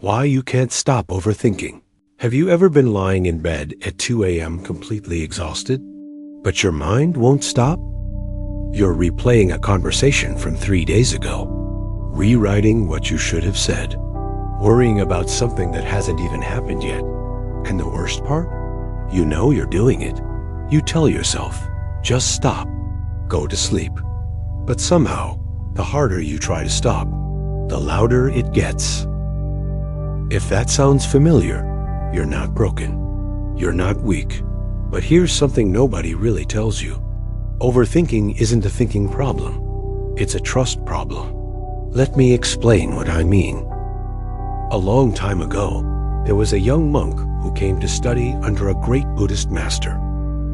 Why you can't stop overthinking. Have you ever been lying in bed at 2 a.m. completely exhausted, but your mind won't stop? You're replaying a conversation from 3 days ago, rewriting what you should have said, worrying about something that hasn't even happened yet. And the worst part? You know you're doing it. You tell yourself, just stop, go to sleep. But somehow, the harder you try to stop, the louder it gets. If that sounds familiar, you're not broken. You're not weak. But here's something nobody really tells you. Overthinking isn't a thinking problem. It's a trust problem. Let me explain what I mean. A long time ago, there was a young monk who came to study under a great Buddhist master.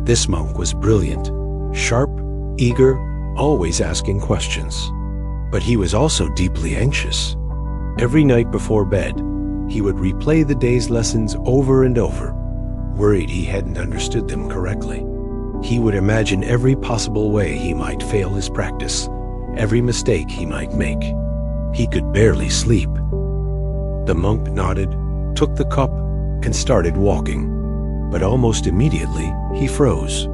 This monk was brilliant, sharp, eager, always asking questions. But he was also deeply anxious. Every night before bed, he would replay the day's lessons over and over, worried he hadn't understood them correctly. He would imagine every possible way he might fail his practice, every mistake he might make. He could barely sleep. The monk nodded, took the cup, and started walking. But almost immediately, he froze.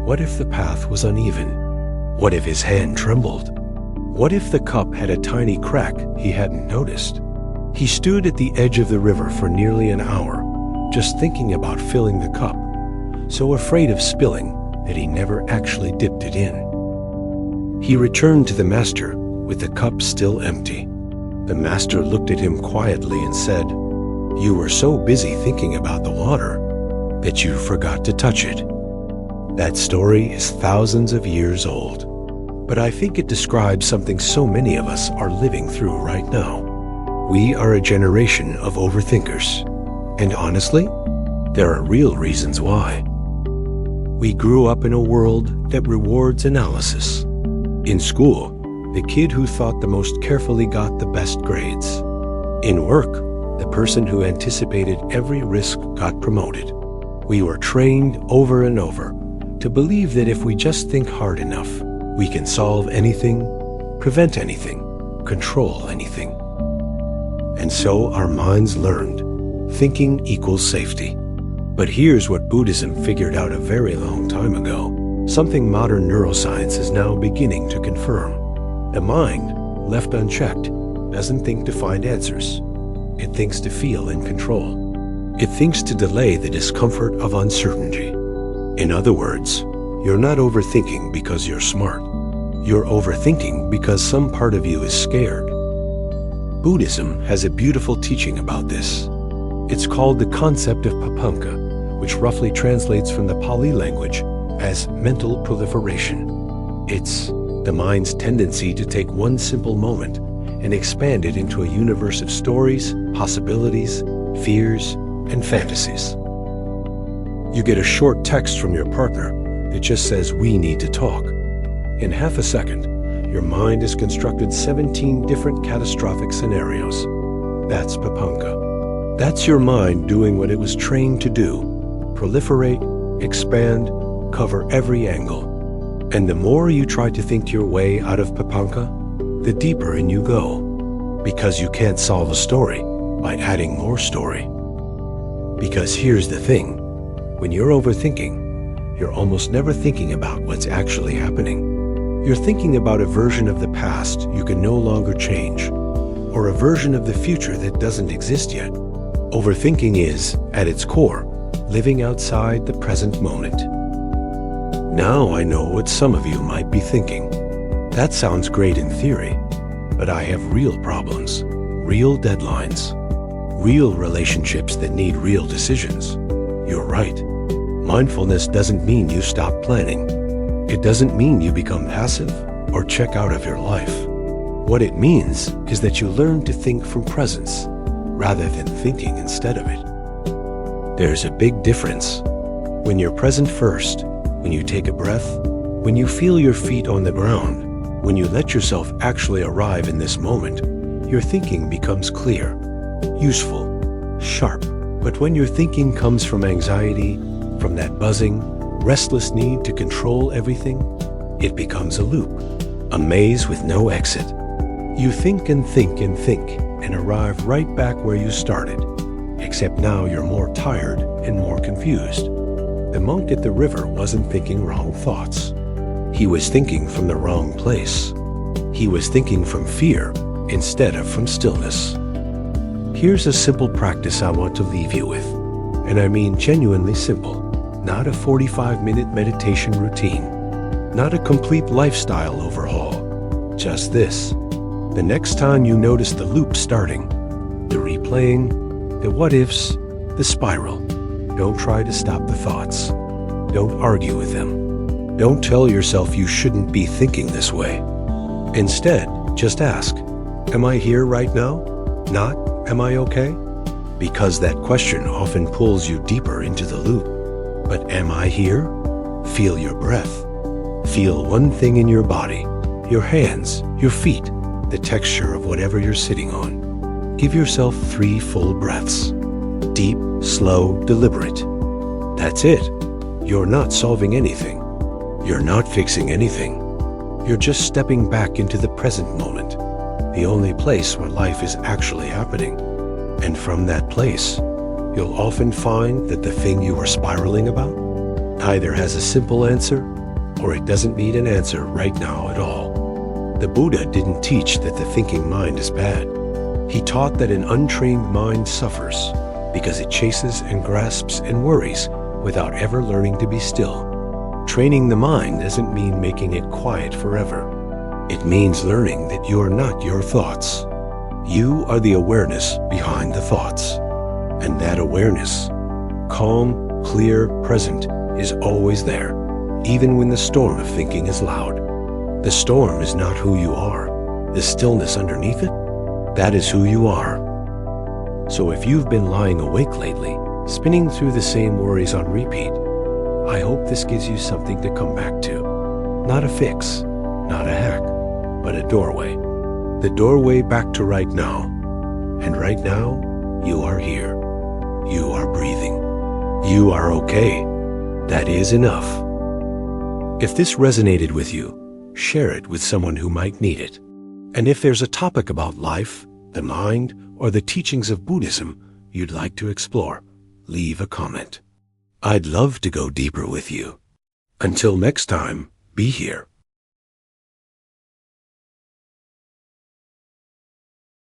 What if the path was uneven? What if his hand trembled? What if the cup had a tiny crack he hadn't noticed? He stood at the edge of the river for nearly an hour, just thinking about filling the cup, so afraid of spilling that he never actually dipped it in. He returned to the master with the cup still empty. The master looked at him quietly and said, "You were so busy thinking about the water that you forgot to touch it." That story is thousands of years old, but I think it describes something so many of us are living through right now. We are a generation of overthinkers, and honestly, there are real reasons why. We grew up in a world that rewards analysis. In school, the kid who thought the most carefully got the best grades. In work, the person who anticipated every risk got promoted. We were trained over and over to believe that if we just think hard enough, we can solve anything, prevent anything, control anything. And so our minds learned, thinking equals safety. But here's what Buddhism figured out a very long time ago, something modern neuroscience is now beginning to confirm. The mind, left unchecked, doesn't think to find answers. It thinks to feel in control. It thinks to delay the discomfort of uncertainty. In other words, you're not overthinking because you're smart. You're overthinking because some part of you is scared. Buddhism has a beautiful teaching about this. It's called the concept of papanka, which roughly translates from the Pali language as mental proliferation. It's the mind's tendency to take one simple moment and expand it into a universe of stories, possibilities, fears, and fantasies. You get a short text from your partner that just says, "We need to talk." In half a second, your mind has constructed 17 different catastrophic scenarios. That's papanka. That's your mind doing what it was trained to do: proliferate, expand, cover every angle. And the more you try to think your way out of papanka, the deeper in you go. Because you can't solve a story by adding more story. Because here's the thing, when you're overthinking, you're almost never thinking about what's actually happening. You're thinking about a version of the past you can no longer change, or a version of the future that doesn't exist yet. Overthinking is, at its core, living outside the present moment. Now I know what some of you might be thinking. That sounds great in theory, but I have real problems, real deadlines, real relationships that need real decisions. You're right. Mindfulness doesn't mean you stop planning. It doesn't mean you become passive or check out of your life. What it means is that you learn to think from presence rather than thinking instead of it. There's a big difference. When you're present first, when you take a breath, when you feel your feet on the ground, when you let yourself actually arrive in this moment, your thinking becomes clear, useful, sharp. But when your thinking comes from anxiety, from that buzzing, restless need to control everything, it becomes a loop, a maze with no exit. You think and think and think, and arrive right back where you started, except now you're more tired and more confused. The monk at the river wasn't thinking wrong thoughts. He was thinking from the wrong place. He was thinking from fear instead of from stillness. Here's a simple practice I want to leave you with, and I mean genuinely simple, not a 45-minute meditation routine, not a complete lifestyle overhaul, just this. The next time you notice the loop starting, the replaying, the what-ifs, the spiral, don't try to stop the thoughts. Don't argue with them. Don't tell yourself you shouldn't be thinking this way. Instead, just ask, am I here right now? Not, am I okay? Because that question often pulls you deeper into the loop. But am I here? Feel your breath. Feel one thing in your body, your hands, your feet, the texture of whatever you're sitting on. Give yourself 3 full breaths. Deep, slow, deliberate. That's it. You're not solving anything. You're not fixing anything. You're just stepping back into the present moment, the only place where life is actually happening. And from that place, you'll often find that the thing you were spiraling about either has a simple answer or it doesn't need an answer right now at all. The Buddha didn't teach that the thinking mind is bad. He taught that an untrained mind suffers because it chases and grasps and worries without ever learning to be still. Training the mind doesn't mean making it quiet forever. It means learning that you're not your thoughts. You are the awareness behind the thoughts. And that awareness, calm, clear, present, is always there, even when the storm of thinking is loud. The storm is not who you are. The stillness underneath it, that is who you are. So if you've been lying awake lately, spinning through the same worries on repeat, I hope this gives you something to come back to. Not a fix, not a hack, but a doorway. The doorway back to right now. And right now, you are here. You are breathing. You are okay. That is enough. If this resonated with you, share it with someone who might need it. And if there's a topic about life, the mind, or the teachings of Buddhism you'd like to explore, leave a comment. I'd love to go deeper with you. Until next time, be here.